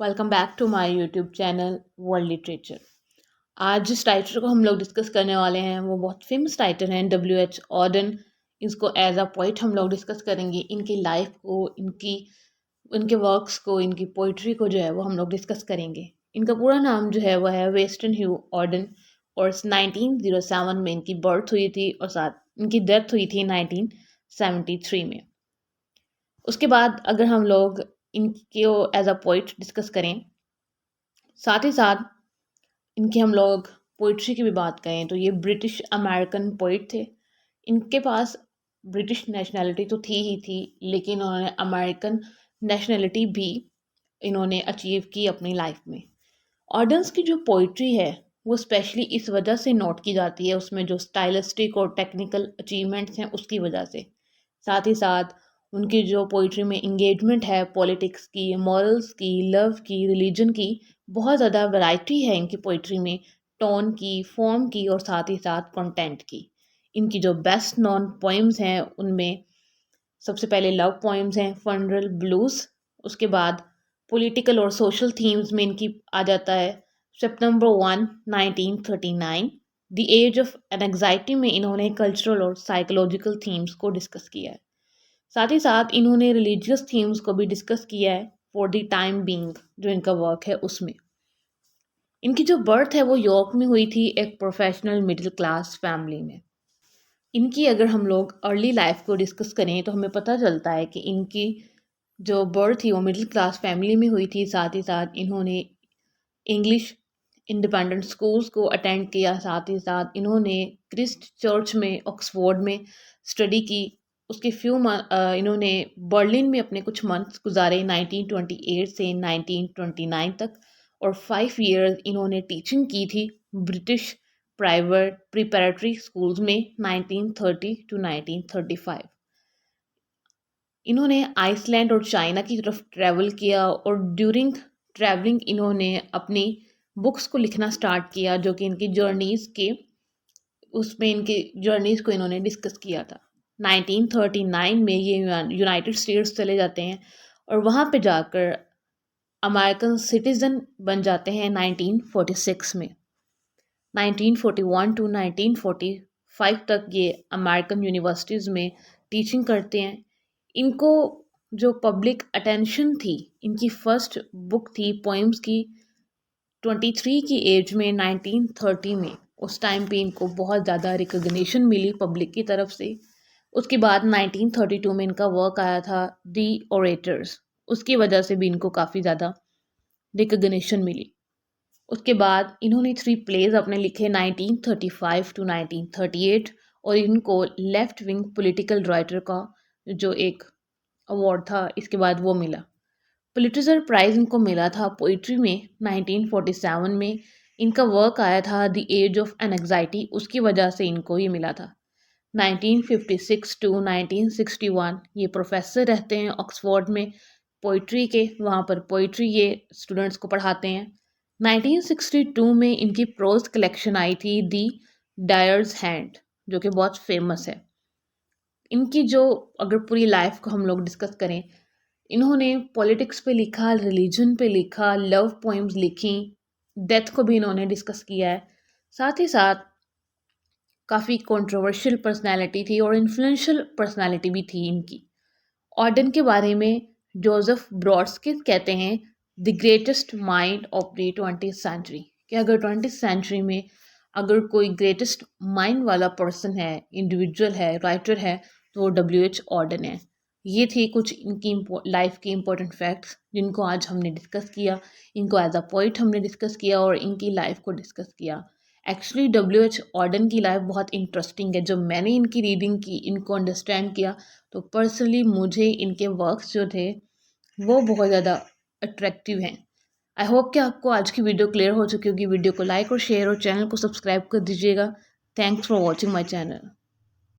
Welcome back to my YouTube channel world literature. आज जिस writer को हम लोग डिस्कस करने वाले हैं वो बहुत फेमस राइटर हैं, W.H. ऑडन। इसको एज अ पोइट हम लोग डिस्कस करेंगे। इनकी लाइफ को, इनके वर्क्स को, इनकी पोइट्री को जो है वो हम लोग डिस्कस करेंगे। इनका पूरा नाम जो है वह है वेस्टर्न ह्यू ऑडन, और 1907 में इनकी बर्थ हुई थी और साथ इनकी डेथ हुई थी 1973 में। उसके बाद अगर हम लोग इनके एज अ पोइट डिस्कस करें, साथ ही साथ इनकी हम लोग पोइट्री की भी बात करें तो ये ब्रिटिश अमेरिकन पोइट थे। इनके पास ब्रिटिश नेशनैलिटी तो थी ही थी, लेकिन उन्होंने अमेरिकन नेशनैलिटी भी इन्होंने अचीव की अपनी लाइफ में। ऑर्डन्स की जो पोइट्री है वो स्पेशली इस वजह से नोट की जाती है, उसमें जो स्टाइलिस्टिक और टेक्निकल अचीवमेंट्स हैं उसकी वजह से। साथ ही साथ उनकी जो पोइट्री में इंगेजमेंट है पॉलिटिक्स की, मॉरल्स की, लव की, रिलीजन की, बहुत ज़्यादा वैरायटी है इनकी पोइट्री में, टोन की, फॉर्म की और साथ ही साथ कंटेंट की। इनकी जो बेस्ट नॉन पोइम्स हैं उनमें सबसे पहले लव पोइम्स हैं, फनरल ब्लूज। उसके बाद पॉलिटिकल और सोशल थीम्स में इनकी आ जाता है September 1, 1939। The age of anxiety में इन्होंने कल्चरल और साइकोलॉजिकल थीम्स को डिस्कस किया है। साथ ही साथ इन्होंने रिलीजियस थीम्स को भी डिस्कस किया है फॉर द टाइम बीइंग, जो इनका वर्क है उसमें। इनकी जो बर्थ है वो यॉर्क में हुई थी, एक प्रोफेशनल मिडिल क्लास फैमिली में। इनकी अगर हम लोग अर्ली लाइफ को डिस्कस करें तो हमें पता चलता है कि इनकी जो बर्थ थी वो मिडिल क्लास फैमिली में हुई थी। साथ ही साथ इन्होंने इंग्लिश इंडिपेंडेंट स्कूल्स को अटेंड किया। साथ ही साथ इन्होंने क्रिस्ट चर्च में ऑक्सफोर्ड में स्टडी की। उसके इन्होंने बर्लिन में अपने कुछ मंथ्स गुजारे 1928 से 1929 तक, और 5 ईयर्स इन्होंने टीचिंग की थी ब्रिटिश प्राइवेट प्रिपरेटरी स्कूल्स में 1930 टू 1935। इन्होंने आइसलैंड और चाइना की तरफ ट्रैवल किया, और ड्यूरिंग ट्रैवलिंग इन्होंने अपनी बुक्स को लिखना स्टार्ट किया, जो कि इनकी जर्नीज़ के उसमें इनकी जर्नीज़ को इन्होंने डिस्कस किया था। 1939 में ये यूनाइटेड स्टेट्स चले जाते हैं और वहाँ पे जाकर अमेरिकन सिटीज़न बन जाते हैं 1946 में। 1941 टू 1945 तक ये अमेरिकन यूनिवर्सिटीज़ में टीचिंग करते हैं। इनको जो पब्लिक अटेंशन थी, इनकी फर्स्ट बुक थी पोइम्स की 23 की एज में 1930 में। उस टाइम पे इनको बहुत ज़्यादा रिकग्निशन मिली पब्लिक की तरफ से। उसके बाद 1932 में इनका वर्क आया था दी ओरेटर्स, उसकी वजह से भी इनको काफ़ी ज़्यादा रिकग्निशन मिली। उसके बाद इन्होंने 3 प्लेज अपने लिखे 1935 टू 1938, और इनको लेफ्ट विंग पॉलिटिकल राइटर का जो एक अवार्ड था इसके बाद वो मिला। पुलिट्जर प्राइज़ इनको मिला था पोइट्री में 1947 में। इनका वर्क आया था द एज ऑफ एनग्जाइटी, उसकी वजह से इनको ये मिला था। 1956 टू 1961 ये प्रोफेसर रहते हैं ऑक्सफोर्ड में पोइट्री के, वहाँ पर पोइट्री ये स्टूडेंट्स को पढ़ाते हैं। 1962 में इनकी प्रोज कलेक्शन आई थी दी डायर्स हैंड, जो कि बहुत फेमस है। इनकी जो अगर पूरी लाइफ को हम लोग डिस्कस करें, इन्होंने पॉलिटिक्स पे लिखा, रिलीजन पे लिखा, लव पोइम्स लिखी, डेथ को भी इन्होंने डिस्कस किया है। साथ ही साथ काफ़ी कंट्रोवर्शियल पर्सनालिटी थी और इन्फ्लुएंशियल पर्सनालिटी भी थी इनकी। ऑर्डन के बारे में जोसेफ ब्रॉडस्की कहते हैं the greatest mind of the 20th century, कि अगर 20th सेंचुरी में अगर कोई ग्रेटेस्ट माइंड वाला पर्सन है, इंडिविजुअल है, राइटर है, तो वो W.H. ऑर्डन है। ये थी कुछ इनकी लाइफ के इम्पोर्टेंट फैक्ट्स जिनको आज हमने डिस्कस किया। इनको एज अ पोइट हमने डिस्कस किया और इनकी लाइफ को डिस्कस किया। Actually W.H. ऑर्डन की लाइफ बहुत इंटरेस्टिंग है। जब मैंने इनकी रीडिंग की, इनको अंडरस्टैंड किया, तो पर्सनली मुझे इनके वर्क्स जो थे वो बहुत ज़्यादा अट्रैक्टिव हैं। आई होप कि आपको आज की वीडियो क्लियर हो चुकी होगी। वीडियो को लाइक और शेयर और चैनल को सब्सक्राइब कर दीजिएगा। Thanks for watching my channel.